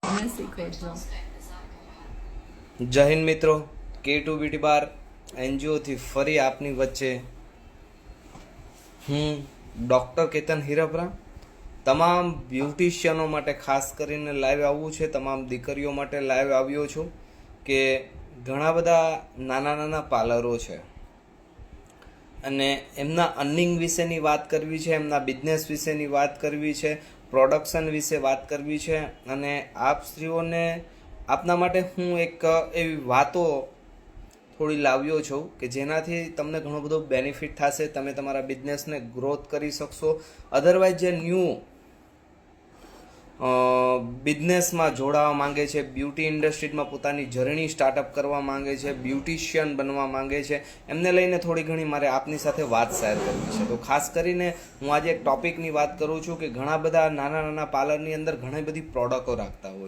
તમે શીખવજો. જય હિન્દ મિત્રો, K2 બ્યુટી બાર એનજીઓથી ફરી આપની વચ્ચે હું ડૉક્ટર કેતન હિરપરા. તમામ બ્યુટિશિયનો માટે ખાસ કરીને લાઈવ આવવું છે, તમામ દીકરીઓ માટે લાઈવ આવ્યો છું કે ઘણા બધા નાના નાના પાર્લરો છે અને એમના અર્નિંગ વિશેની વાત કરવી છે, એમના બિઝનેસ વિશેની વાત કરવી છે, પ્રોડક્શન વિશે વાત કરવી છે. અને આપ સ્ત્રીઓને આપના માટે હું એક એવી વાતો થોડી લાવ્યો છું કે જેનાથી તમને ઘણો બધો બેનિફિટ થશે, તમે તમારા બિઝનેસને ગ્રોથ કરી શકશો. અધરવાઇઝ જે ન્યૂ બિઝનેસમાં જોડાવા માંગે છે, બ્યુટી ઇન્ડસ્ટ્રીમાં પોતાની જર્ની સ્ટાર્ટઅપ કરવા માંગે છે, બ્યુટિશિયન બનવા માંગે છે, એમને લઈને થોડી ઘણી મારે આપની સાથે વાત શેર કરવી છે. તો ખાસ કરીને હું આજે એક ટોપિકની વાત કરું છું કે ઘણા બધા નાના નાના પાર્લરની અંદર ઘણી બધી પ્રોડક્ટો રાખતા હોય